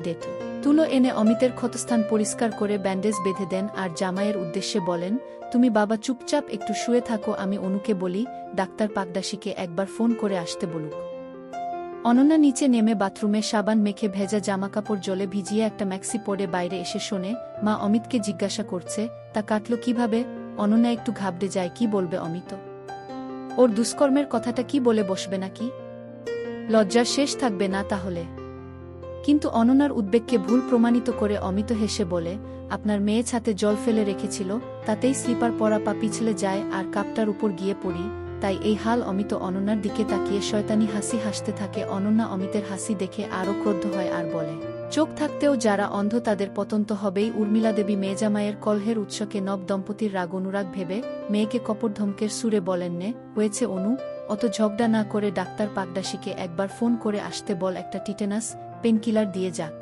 A: তুলো এনে অমিতের ক্ষতস্থান পরিষ্কার করে ব্যান্ডেজ বেঁধে দেন আর জামাইয়ের উদ্দেশ্যে বলেন, তুমি বাবা চুপচাপ একটু শুয়ে থাকো, আমি অনুকে বলি ডাক্তার পাকদাসিকে একবার ফোন করে আসতে বলুক। অনন্যা নিচে নেমে বাথরুমে সাবান মেখে ভেজা জামাকাপড় জলে ভিজিয়ে একটা ম্যাক্সি পরে বাইরে এসে শোনে মা অমিতকে জিজ্ঞাসা করছে, তা কাটল কিভাবে? অনন্যা একটু ঘাবড়ে যায়। কি বলবে অমিত? ওর দুষ্কর্মের কথাটা কি বলে বসবে নাকি? লজ্জার শেষ থাকবে না তাহলে? কিন্তু অনন্যার উদ্বেগকে ভুল প্রমাণিত করে অমিত হেসে বলে, আপনার মেয়ে ছাতে জল ফেলে রেখেছিল, তাতেই স্লিপার পরা পা পিছলে যায় আর কাপটার উপর গিয়ে পড়ি, তাই এই হাল। অমিত অনন্যার দিকে তাকিয়ে শয়তানি হাসি হাসতে থাকে। অনন্যা অমিতের হাসি দেখে আরও ক্রুদ্ধ হয় আর বলে, চোখ থাকতেও যারা অন্ধ তাদের পতন তো হবেই। উর্মিলা দেবী মেয়েজামাইয়ের কলহের উৎসকে নব দম্পতির রাগ অনুরাগ ভেবে মেয়েকে কপট ধমকের সুরে বলেন, নে হয়েছে অনু, অত ঝগড়া না করে ডাক্তার পাকডাসিকে একবার ফোন করে আসতে বল, একটা টিটেনাস পেনকিলার দিয়ে যাক,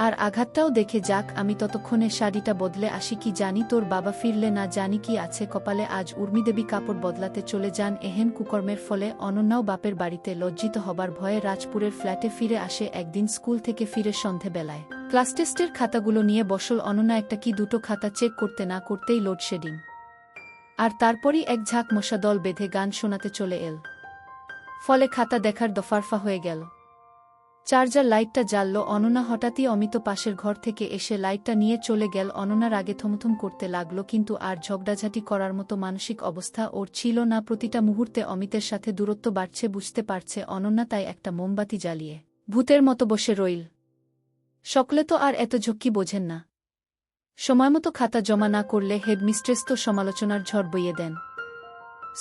A: আর আঘাতটাও দেখে যাক। আমি ততক্ষণে শাড়িটা বদলে আসি। কি জানি তোর বাবা ফিরলে না জানি কি আছে কপালে। আজ উর্মিদেবী কাপড় বদলাতে চলে যান। এহেন কুকর্মের ফলে অনন্যাও বাপের বাড়িতে লজ্জিত হবার ভয়ে রাজপুরের ফ্ল্যাটে ফিরে আসে। একদিন স্কুল থেকে ফিরে সন্ধেবেলায় ক্লাস টেস্টের খাতাগুলো নিয়ে বসল অনন্যা। একটা কি দুটো খাতা চেক করতে না করতেই লোডশেডিং, আর তারপরই এক ঝাঁক মশা দল বেঁধে গান শোনাতে চলে এল। ফলে খাতা দেখার দফারফা হয়ে গেল। চার্জার লাইটটা জ্বালল। অনন্যা হঠাৎই অমিত পাশের ঘর থেকে এসে লাইটটা নিয়ে চলে গেল। অনন্যার আগে থমথম করতে লাগল, কিন্তু আর ঝগড়াঝাটি করার মতো মানসিক অবস্থা ওর ছিল না। প্রতিটা মুহূর্তে অমিতের সাথে দূরত্ব বাড়ছে বুঝতে পারছে অনন্যা, তাই একটা মোমবাতি জ্বালিয়ে ভূতের মতো বসে রইল। সকলে তো আর এত ঝক্কি বোঝেন না। সময়মতো খাতা জমা না করলে হেডমিস্ট্রেস তো সমালোচনার ঝড় বইয়ে দেন।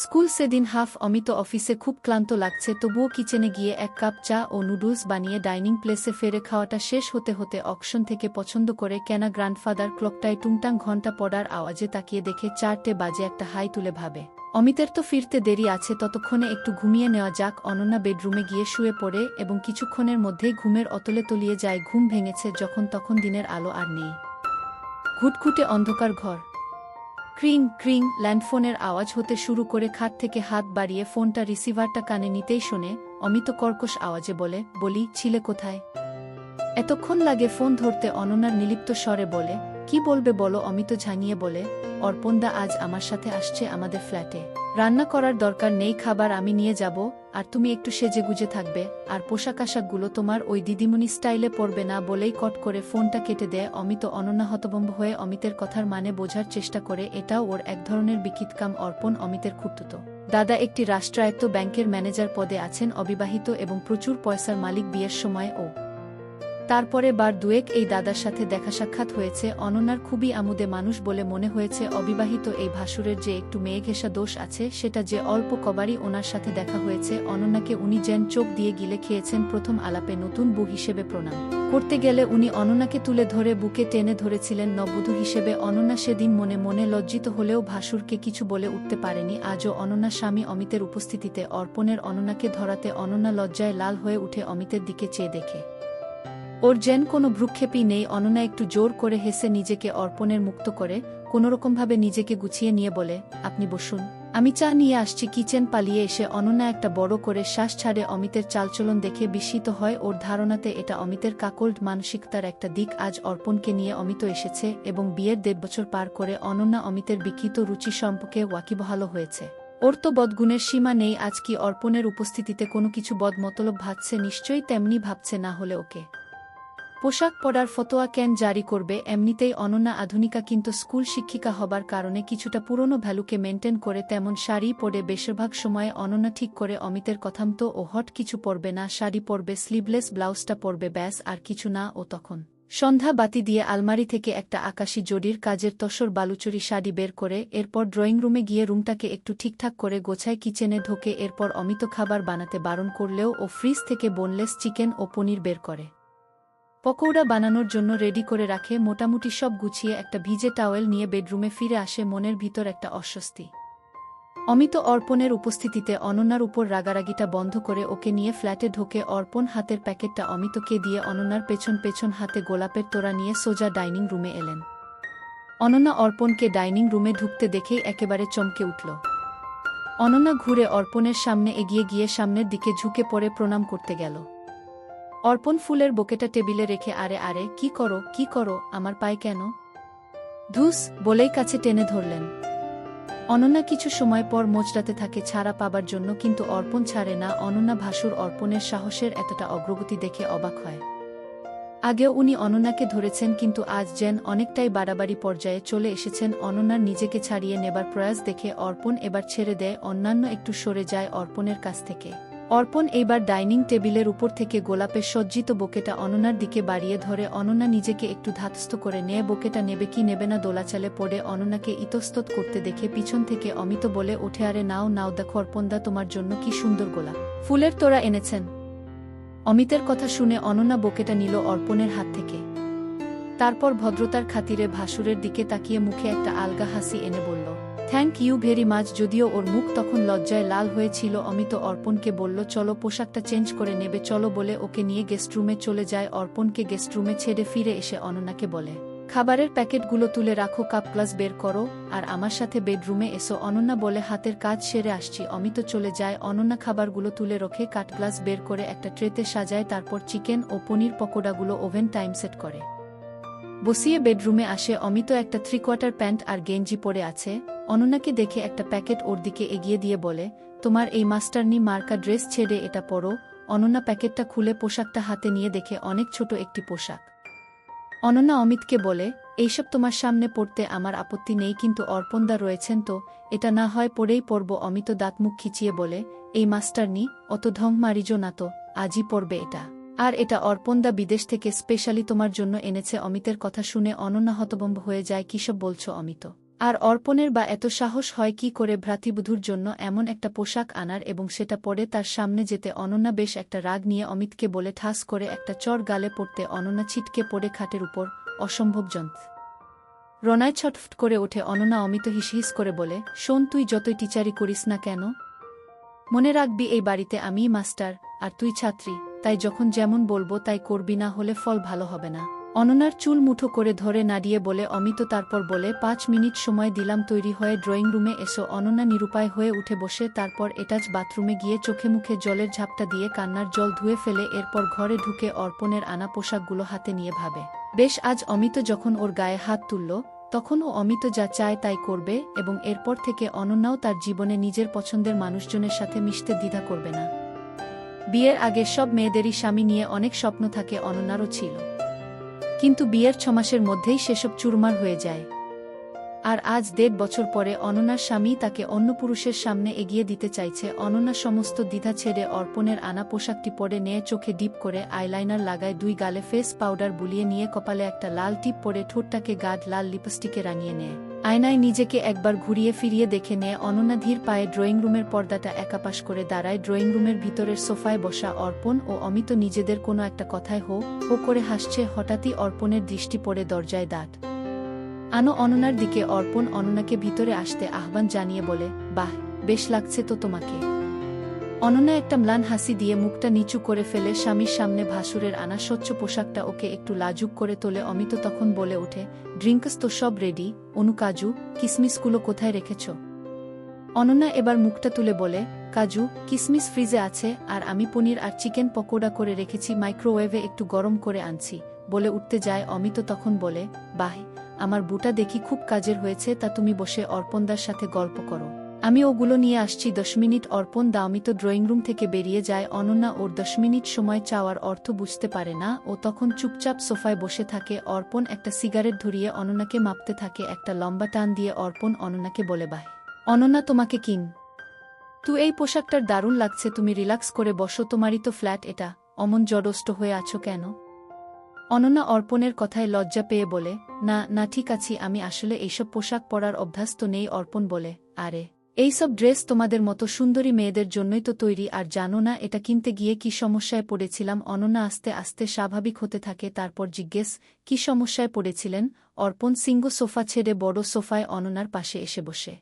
A: স্কুল সেদিন হাফ। অমিত অফিসে খুব ক্লান্ত লাগছে, তবুও কিচেনে গিয়ে এক কাপ চা ও নুডলস বানিয়ে ডাইনিং প্লেসে ফেরে খাওয়াটা শেষ হতে হতে অকশন থেকে পছন্দ করে কেনা গ্র্যান্ডফাদার ক্লকটায় টুংটাং ঘণ্টা পড়ার আওয়াজে তাকিয়ে দেখে 4টে বাজে। একটা হাই তুলে ভাবে অমিতের তো ফিরতে দেরি আছে, ততক্ষণে একটু ঘুমিয়ে নেওয়া যাক। অনন্যা বেডরুমে গিয়ে শুয়ে পড়ে এবং কিছুক্ষণের মধ্যেই ঘুমের অতলে তলিয়ে যায়। ঘুম ভেঙেছে যখন তখন দিনের আলো আর নেই। ঘুটঘুটে অন্ধকার ঘর। ক্রিং ক্রিং ল্যান্ডফোনের আওয়াজ হতে শুরু করে খাট থেকে হাত বাড়িয়ে ফোনটা রিসিভারটা কানে নিতেই শোনে অমিত কর্কশ আওয়াজে বলি ছিলে কোথায়? এতক্ষণ লাগে ফোন ধরতে। অনন্যার নিলিপ্ত স্বরে বলে, কি বলবে বলো? অমিত ঝাঙিয়ে বলে, অর্পণদা আজ আমার সাথে আসছে আমাদের ফ্ল্যাটে। রান্না করার দরকার নেই, খাবার আমি নিয়ে যাব, আর তুমি একটু সেজেগুজে থাকবে, আর পোশাক আশাকগুলো তোমার ওই দিদিমণি স্টাইলে পরবে না। বলেই কট করে ফোনটা কেটে দেয় অমিত। অনন্যা হতভম্ব হয়ে অমিতের কথার মানে বোঝার চেষ্টা করে। এটাও ওর এক ধরনের বিকিতকাম। অর্পণ অমিতের খুঁড়তুতো দাদা, একটি রাষ্ট্রায়ত্ত ব্যাংকের ম্যানেজার পদে আছেন, অবিবাহিত এবং প্রচুর পয়সার মালিক। বিয়ের সময় ও তারপরে বার দুয়েক এই দাদার সাথে দেখা সাক্ষাৎ হয়েছে। অনন্যার খুবই আমোদে মানুষ বলে মনে হয়েছে। অবিবাহিত এই ভাসুরের যে একটু মেয়ে ঘেঁষা দোষ আছে, সেটা যে অল্প কবারই ওনার সাথে দেখা হয়েছে। অনন্যাকে উনি যেন চোখ দিয়ে গিলে খেয়েছেন। প্রথম আলাপে নতুন বউ হিসেবে প্রণাম করতে গেলে উনি অনন্যাকে তুলে ধরে বুকে টেনে ধরেছিলেন নববধূ হিসেবে। অনন্যা সেদিন মনে মনে লজ্জিত হলেও ভাসুরকে কিছু বলে উঠতে পারেনি। আজও অনন্যার স্বামী অমিতের উপস্থিতিতে অর্পণের অনন্যাকে ধরাতে অনন্যা লজ্জায় লাল হয়ে উঠে অমিতের দিকে চেয়ে দেখে ওর যেন কোনো ভ্রুক্ষেপই নেই। অনন্যা একটু জোর করে হেসে নিজেকে অর্পণের মুক্ত করে কোনোরকমভাবে নিজেকে গুছিয়ে নিয়ে বলে, আপনি বসুন, আমি চা নিয়ে আসছি। কিচেন পালিয়ে এসে অনন্যা একটা বড় করে শ্বাস ছাড়ে। অমিতের চালচলন দেখে বিস্মিত হয়। ওর ধারণাতে এটা অমিতের কাকল্ড মানসিকতার একটা দিক। আজ অর্পণকে নিয়ে অমিত এসেছে এবং বিয়ের 1.5 বছর পার করে অনন্যা অমিতের বিকৃত রুচি সম্পর্কে ওয়াকিবহাল হয়েছে। ওর তো বদগুণের সীমা নেই। আজ কি অর্পণের উপস্থিতিতে কোনো কিছু বদমতলব ভাবছে? নিশ্চয়ই তেমনি ভাবছে, না হলে ওকে পোশাক পরার ফতোয়া কেন জারি করবে? এমনিতেই অনন্যা আধুনিকা, কিন্তু স্কুল শিক্ষিকা হবার কারণে কিছুটা পুরনো ভ্যালুকে মেনটেন করে তেমন শাড়ি পরে বেশিরভাগ সময়ে অনন্যা ঠিক করে অমিতের কথামতো ও হট কিছু পরবে না। শাড়ি পরবে, স্লিভলেস ব্লাউজটা পরবে, ব্যাস, আর কিছু না। ও তখন সন্ধ্যা বাতি দিয়ে আলমারি থেকে একটা আকাশি জরির কাজের তসর বালুচরি শাড়ি বের করে এরপর ড্রয়িং রুমে গিয়ে রুমটাকে একটু ঠিকঠাক করে গোছায়। কিচেনে ঢোকে। এরপর অমিত খাবার বানাতে বারণ করলেও ও ফ্রিজ থেকে বোনলেস চিকেন ও পনির বের করে পকৌড়া বানানোর জন্য রেডি করে রাখে। মোটামুটি সব গুছিয়ে একটা ভিজে টাওয়েল নিয়ে বেডরুমে ফিরে আসে। মনের ভিতর একটা অস্বস্তি। অমিত অর্পণের উপস্থিতিতে অনন্যার উপর রাগারাগিটা বন্ধ করে ওকে নিয়ে ফ্ল্যাটে ঢোকে। অর্পণ হাতের প্যাকেটটা অমিতকে দিয়ে অনন্যার পেছন পেছন হাতে গোলাপের তোড়া নিয়ে সোজা ডাইনিং রুমে এলেন। অনন্যা অর্পণকে ডাইনিং রুমে ঢুকতে দেখেই একেবারে চমকে উঠল। অনন্যা ঘুরে অর্পণের সামনে এগিয়ে গিয়ে সামনের দিকে ঝুঁকে পড়ে প্রণাম করতে গেল। অর্পণ ফুলের বোকেটা টেবিলে রেখে, আরে আরে, কি করো, আমার পায়ে কেন? ধুস, বলেই কাছে টেনে ধরলেন। অনন্যা কিছু সময় পর মোচড়াতে থাকে ছাড়া পাবার জন্য, কিন্তু অর্পণ ছাড়ে না। অনন্যা ভাসুর অর্পণের সাহসের এতটা অগ্রগতি দেখে অবাক হয়। আগেও উনি অনন্যাকে ধরেছেন, কিন্তু আজ যেন অনেকটাই বাড়াবাড়ি পর্যায়ে চলে এসেছেন। অনন্যার নিজেকে ছাড়িয়ে নেবার প্রয়াস দেখে অর্পণ এবার ছেড়ে দেয়। অন্যান্য একটু সরে যায় অর্পণের কাছ থেকে। অর্পণ এইবার ডাইনিং টেবিলের উপর থেকে গোলাপের সজ্জিত বোকেটা অনন্যার দিকে বাড়িয়ে ধরে। অনন্যা নিজেকে একটু ধাতস্থ করে নেয়। বোকেটা নেবে কি নেবে না দোলাচালে পড়ে অনন্যাকে ইতস্তত করতে দেখে পিছন থেকে অমিত বলে ওঠে, আরে নাও নাও, দেখো অর্পণদা তোমার জন্য কি সুন্দর গোলাপ ফুলের তোড়া এনেছেন। অমিতের কথা শুনে অনন্যা বোকেটা নিল অর্পণের হাত থেকে। তারপর ভদ্রতার খাতিরে ভাসুরের দিকে তাকিয়ে মুখে একটা আলগা হাসি এনে বলল, থ্যাংক ইউ ভেরি মাচ। যদিও ওর মুখ তখন লজ্জায় লাল হয়েছিল, অমিত অর্পণকে বলল চলো পোশাকটা চেঞ্জ করে নেবে চলো বলে ওকে নিয়ে গেস্টরুমে চলে যায়। অর্পণকে গেস্টরুমে ছেড়ে ফিরে এসে অনন্যাকে বলে, খাবারের প্যাকেটগুলো তুলে রাখো, কাপ গ্লাস বের করো, আর আমার সাথে বেডরুমে এসো। অনন্যা বলে হাতের কাজ সেরে আসছি। অমিত চলে যায়। অনন্যা খাবারগুলো তুলে রখে, কাট গ্লাস বের করে একটা ট্রেতে সাজায়, তারপর চিকেন ও পনির পকোড়াগুলো ওভেন টাইম সেট করে বসিয়ে বেডরুমে আসে। অমিত একটা 3/4 প্যান্ট আর গেঞ্জি পরে আছে। অনন্যাকে দেখে একটা প্যাকেট ওর দিকে এগিয়ে দিয়ে বলে, তোমার এই মাস্টারনি মার্কা ড্রেস ছেড়ে এটা পরো। অনন্যা প্যাকেটটা খুলে পোশাকটা হাতে নিয়ে দেখে অনেক ছোট একটি পোশাক। অনন্যা অমিতকে বলে, এইসব তোমার সামনে পড়তে আমার আপত্তি নেই, কিন্তু অর্পণদা রয়েছেন তো, এটা না হয় পরেই পরব। অমিত দাঁত মুখ খিচিয়ে বলে, এই মাস্টারনি অত ঢং মারিজো না তো, আজই পরবে এটা। আর এটা অর্পণদা বিদেশ থেকে স্পেশালি তোমার জন্য এনেছে। অমিতের কথা শুনে অনন্যা হতভম্ব হয়ে যায়। কিসব বলছো অমিত? আর অর্পণের বা এত সাহস হয় কি করে ভ্রাতৃবধূর জন্য এমন একটা পোশাক আনার এবং সেটা পরে তার সামনে যেতে? অনন্যা বেশ একটা রাগ নিয়ে অমিতকে বলে ঠাস করে একটা চর গালে পড়তে অনন্যা ছিটকে পড়ে খাটের উপর। অসম্ভব যন্ত্র রনায় ছটফট করে ওঠে। অনন্যা অমিত হিসহিস করে বলে, শোন, তুই যতই টিচারি করিস না কেন, মনে রাখবি এই বাড়িতে আমিই মাস্টার আর তুই ছাত্রী, তাই যখন যেমন বলবো তাই করবি, না হলে ফল ভালো হবে না। অনন্যার চুল মুঠো করে ধরে নাড়িয়ে বলে অমিত। তারপর বলে, 5 মিনিট সময় দিলাম, তৈরি হয়ে ড্রয়িং রুমে এসো। অনন্যা নিরুপায় হয়ে উঠে বসে, তারপর এটাচ বাথরুমে গিয়ে চোখে মুখে জলের ঝাপটা দিয়ে কান্নার জল ধুয়ে ফেলে। এরপর ঘরে ঢুকে অর্পণের আনা পোশাকগুলো হাতে নিয়ে ভাবে, বেশ, আজ অমিত যখন ওর গায়ে হাত তুলল তখন ও অমিত যা চায় তাই করবে, এবং এরপর থেকে অনন্যাও তার জীবনে নিজের পছন্দের মানুষজনের সাথে মিশতে দ্বিধা করবে না। বিয়ের আগে সব মেয়েদেরই স্বামী নিয়ে অনেক স্বপ্ন থাকে, অনন্যারও ছিল, কিন্তু বিয়ের 6 মাসের মধ্যেই সেসব চুরমার হয়ে যায়। আর আজ 1.5 বছর পরে অনন্যার স্বামী তাকে অন্য পুরুষের সামনে এগিয়ে দিতে চাইছে। অনন্যা সমস্ত দ্বিধা ছেড়ে অর্পণের আনা পোশাকটি পরে নিয়ে চোখে ডিপ করে আইলাইনার লাগায়, 2 গালে ফেস পাউডার বুলিয়ে নিয়ে কপালে একটা লাল টিপ পরে ঠোঁটটাকে গাঢ় লাল লিপস্টিকে রাঙিয়ে নেয়। আয়নায় নিজেকে একবার ঘুরিয়ে ফিরিয়ে দেখে নেয়। অনন্যা ধীর পায়ে ড্রয়িং রুমের পর্দাটা একাপাশ করে দাঁড়ায়। ড্রয়িং রুমের ভিতরের সোফায় বসা অর্পণ ও অমিত নিজেদের কোনো একটা কথায় হো হো করে হাসছে। হঠাৎই অর্পণের দৃষ্টি পড়ে দরজায় দাঁত আনো অনন্যার দিকে। অর্পণ অনন্যাকে ভিতরে আসতে আহ্বান জানিয়ে বলে, বাহ, বেশ লাগছে তো তোমাকে। অনন্যা একটা ম্লান হাসি দিয়ে মুখটা নিচু করে ফেলে। স্বামীর সামনে ভাসুরের আনা স্বচ্ছ পোশাকটা ওকে একটু লাজুক করে তোলে। অমিত তখন বলে ওঠে, ড্রিঙ্কস তো সব রেডি, অনু কাজু কিসমিসগুলো কোথায় রেখেছ? অনন্যা এবার মুখটা তুলে বলে, কাজু কিসমিস ফ্রিজে আছে, আর আমি পনির আর চিকেন পকোড়া করে রেখেছি, মাইক্রোওয়েভে একটু গরম করে আনছি বলে উঠতে যায়। অমিত তখন বলে, বাহ, আমার বুটা দেখি খুব কাজের হয়েছে, তা তুমি বসে অর্পণদার সাথে গল্প করো, আমি ওগুলো নিয়ে আসছি। 10 মিনিট। অর্পণ দা অমিত ড্রয়িং রুম থেকে বেরিয়ে যায়। অনন্যা ওর 10 মিনিট সময় চাওয়ার অর্থ বুঝতে পারে না। ও তখন চুপচাপ সোফায় বসে থাকে। অর্পণ একটা সিগারেট ধরিয়ে অনন্যাকে মাপতে থাকে। একটা লম্বা টান দিয়ে অর্পণ অনন্যাকে বলে, বাহ অনন্যা, তোমাকে কিন তুই এই পোশাকটার দারুণ লাগছে, তুমি রিল্যাক্স করে বসো, তোমারই তো ফ্ল্যাট এটা, অমন জড়ষ্ট হয়ে আছো কেন? অনন্যা অর্পণের কথায় লজ্জা পেয়ে বলে, না না, ঠিক আছি, আমি আসলে এইসব পোশাক পরার অভ্যাস তো নেই। অর্পণ বলে, আরে এইসব ড্রেস তোমাদের মতো সুন্দরী মেয়েদের জন্যই তো তৈরি, আর জানো না এটা কিনতে গিয়ে কি সমস্যায় পড়েছিলাম? অনন্যা আস্তে আস্তে স্বাভাবিক হতে থাকে। তারপর জিজ্ঞেস, কি সমস্যায় পড়েছিলেন? অর্পণ সিঙ্গো সোফা ছেড়ে বড় সোফায় অনন্যার পাশে এসে বসে